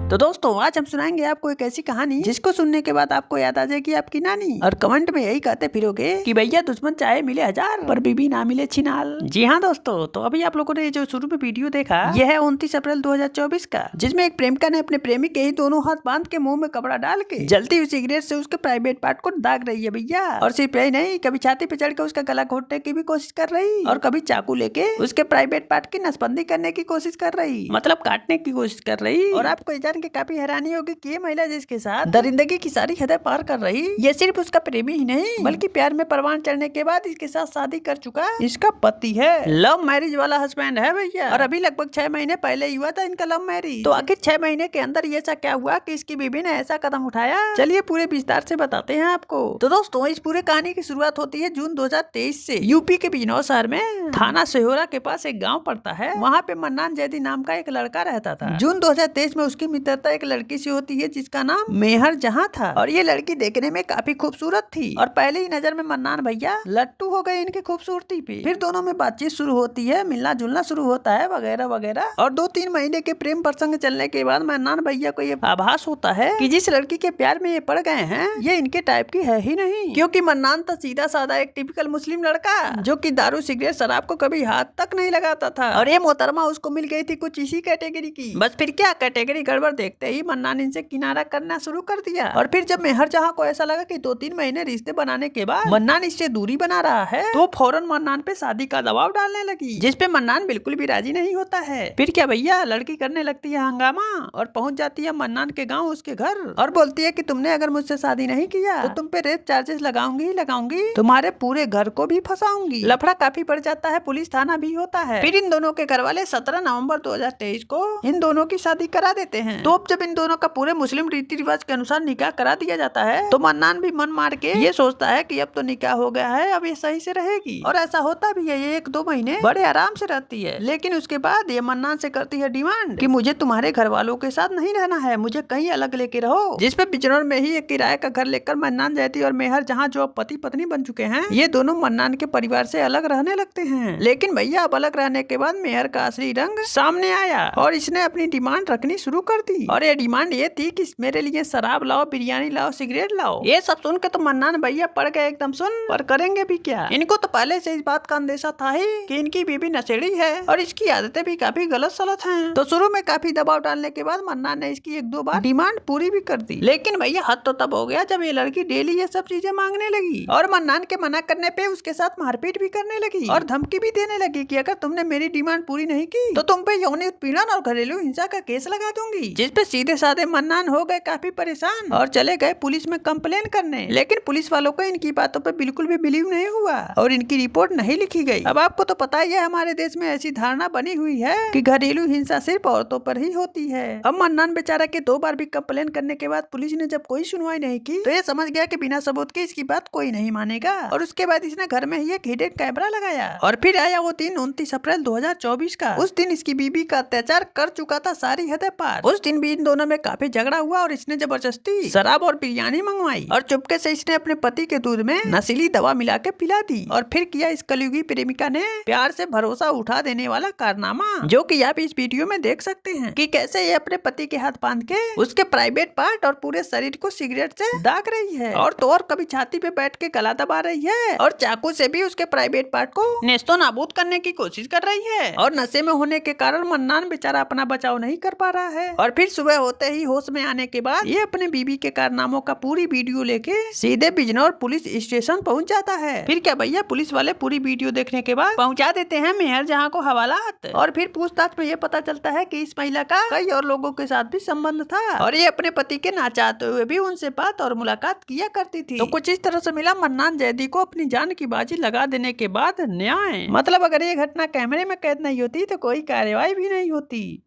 तो दोस्तों आज हम सुनाएंगे आपको एक ऐसी कहानी जिसको सुनने के बाद आपको याद आ जाएगी आपकी नानी, और कमेंट में यही कहते फिरोगे कि भैया दुश्मन चाहे मिले 1000 पर बीबी ना मिले छिनाल। जी हाँ दोस्तों, तो अभी आप लोगों ने जो शुरू में वीडियो देखा यह है 29 अप्रैल 2024 का, जिसमें एक प्रेमिका ने अपने प्रेमी के ही दोनों हाथ बांध के मुंह में कपड़ा डाल के जलती हुई सिगरेट से उसके प्राइवेट पार्ट को दाग रही है भैया। और सिर्फ यही नहीं, कभी छाती पे चढ़ के उसका गला घोटने की भी कोशिश कर रही और कभी चाकू लेके उसके प्राइवेट पार्ट की नसबंदी करने की कोशिश कर रही, मतलब काटने की कोशिश कर रही। और आपको जान के काफी हैरानी होगी कि ये महिला जिसके साथ दरिंदगी की सारी हदें पार कर रही, ये सिर्फ उसका प्रेमी ही नहीं बल्कि प्यार में परवान चढ़ने के बाद इसके साथ शादी कर चुका इसका पति है। लव मैरिज वाला हस्बैंड है भैया। और अभी लगभग 6 महीने पहले ही हुआ था इनका लव मैरिज। तो आखिर 6 महीने के अंदर ये ऐसा क्या हुआ कि इसकी बीबी ने ऐसा कदम उठाया, चलिए पूरे विस्तार से बताते हैं आपको। तो दोस्तों इस पूरे कहानी की शुरुआत होती है जून 2023 से। यूपी के बिजनौर शहर में थाना सेहोरा के पास एक गाँव पड़ता है, वहाँ पे मन्नान जैदी नाम का एक लड़का रहता था। जून 2023 में उसकी मित्रता एक लड़की से होती है जिसका नाम मेहर जहां था, और ये लड़की देखने में काफी खूबसूरत थी और पहले ही नजर में मन्नान भैया लट्टू हो गए इनकी खूबसूरती पे। फिर दोनों में बातचीत शुरू होती है, मिलना जुलना शुरू होता है वगैरह वगैरह। और 2-3 महीने के प्रेम प्रसंग चलने के बाद मन्नान भैया को ये आभास होता है कि जिस लड़की के प्यार में ये पड़ गए हैं ये इनके टाइप की है ही नहीं, क्योंकि मन्नान तो सीधा साधा एक टिपिकल मुस्लिम लड़का जो कि दारू सिगरेट शराब को कभी हाथ तक नहीं लगाता था, और ये मोहतरमा उसको मिल गई थी कुछ इसी कैटेगरी की। बस फिर क्या कैटेगरी गड़बड़ देखते ही मन्नान इनसे किनारा करना शुरू कर दिया। और फिर जब मेहर जहां को ऐसा लगा कि 2-3 महीने रिश्ते बनाने के बाद मन्नान इससे दूरी बना रहा है, तो फौरन मन्नान पे शादी का दबाव डालने लगी, जिसपे मन्नान बिल्कुल भी राजी नहीं होता है। फिर क्या भैया, लड़की करने लगती है हंगामा और पहुंच जाती है मन्नान के गाँव उसके घर, और बोलती है कि तुमने अगर मुझसे शादी नहीं किया तो तुम पे रेप चार्जेस लगाऊंगी ही लगाऊंगी, तुम्हारे पूरे घर को भी फंसाऊंगी। लफड़ा काफी बढ़ जाता है, पुलिस थाना भी होता है। फिर इन दोनों के घर वाले 17 नवंबर 2023 को इन दोनों की शादी करा देते हैं। तो अब जब इन दोनों का पूरे मुस्लिम रीति रिवाज के अनुसार निकाह करा दिया जाता है, तो मन्नान भी मन मार के ये सोचता है कि अब तो निकाह हो गया है, अब ये सही से रहेगी। और ऐसा होता भी है, ये 1-2 महीने बड़े आराम से रहती है। लेकिन उसके बाद ये मन्नान से करती है डिमांड कि मुझे तुम्हारे घर वालों के साथ नहीं रहना है, मुझे कहीं अलग लेके रहो। जिसपे बिजनौर में ही एक किराए का घर लेकर मन्नान जैदी और मेहर जहाँ जो पति पत्नी बन चुके हैं, ये दोनों मन्नान के परिवार से अलग रहने लगते हैं। लेकिन भैया अब अलग रहने के बाद मेहर का असली रंग सामने आया और इसने अपनी डिमांड रखनी शुरू कर दी। और ये डिमांड ये थी कि मेरे लिए शराब लाओ, बिरयानी लाओ, सिगरेट लाओ। ये सब सुन के तो मन्नान भैया पड़ गए एकदम सुन, पर करेंगे भी क्या। इनको तो पहले से इस बात का अंदेशा था ही कि इनकी बीबी नशेड़ी है और इसकी आदतें भी काफी गलत सलत हैं। तो शुरू में काफी दबाव डालने के बाद मन्नान ने इसकी 1-2 बार डिमांड पूरी भी कर दी। लेकिन भैया हद तो तब हो गया जब ये लड़की डेली ये सब चीजें मांगने लगी, और मन्नान के मना करने पे उसके साथ मारपीट भी करने लगी और धमकी भी देने लगी कि अगर तुमने मेरी डिमांड पूरी नहीं की तो तुम पे यौन उत्पीड़न और घरेलू हिंसा का केस लगा दूंगी। जिसपे सीधे साधे मन्नान हो गए काफी परेशान और चले गए पुलिस में कंप्लेन करने। लेकिन पुलिस वालों को इनकी बातों पे बिल्कुल भी बिलीव नहीं हुआ और इनकी रिपोर्ट नहीं लिखी गई। अब आपको तो पता ही है हमारे देश में ऐसी धारणा बनी हुई है कि घरेलू हिंसा सिर्फ औरतों पर ही होती है। अब मन्नान बेचारा के 2 बार भी कंप्लेन करने के बाद पुलिस ने जब कोई सुनवाई नहीं की तो ये समझ गया कि बिना सबूत के इसकी बात कोई नहीं मानेगा, और उसके बाद इसने घर में ही एक हिडन कैमरा लगाया। और फिर आया वो दिन 29 अप्रैल 2024 का। उस दिन इसकी बीबी का अत्याचार कर चुका था सारी हदें पार। उस दिन भी इन दोनों में काफी झगड़ा हुआ और इसने जबरदस्ती शराब और बिरयानी मंगवाई, और चुपके से इसने अपने पति के दूध में नशीली दवा मिला के पिला दी। और फिर किया इस कलयुगी प्रेमिका ने प्यार से भरोसा उठा देने वाला कारनामा, जो कि आप इस वीडियो में देख सकते हैं कि कैसे ये अपने पति के हाथ बांध के उसके प्राइवेट पार्ट और पूरे शरीर को सिगरेट से दाग रही है, और तो और कभी छाती पे बैठ के गला दबा रही है, और चाकू से भी उसके प्राइवेट पार्ट को नेस्तो नाबूद करने की कोशिश कर रही है। और नशे में होने के कारण मन्नान बेचारा अपना बचाव नहीं कर पा रहा है। और फिर सुबह होते ही होश में आने के बाद ये अपने बीबी के कारनामों का पूरी वीडियो लेके सीधे बिजनौर पुलिस स्टेशन पहुंच जाता है। फिर क्या भैया, पुलिस वाले पूरी वीडियो देखने के बाद पहुंचा देते हैं मेहर जहां को हवालात। और फिर पूछताछ में ये पता चलता है कि इस महिला का कई और लोगों के साथ भी संबंध था, और ये अपने पति के ना चाहते हुए भी उनसे बात और मुलाकात किया करती थी। तो कुछ इस तरह से मिला मन्नान जैदी को अपनी जान की बाजी लगा देने के बाद न्याय। मतलब अगर ये घटना कैमरे में कैद नहीं होती तो कोई कार्रवाई भी नहीं होती।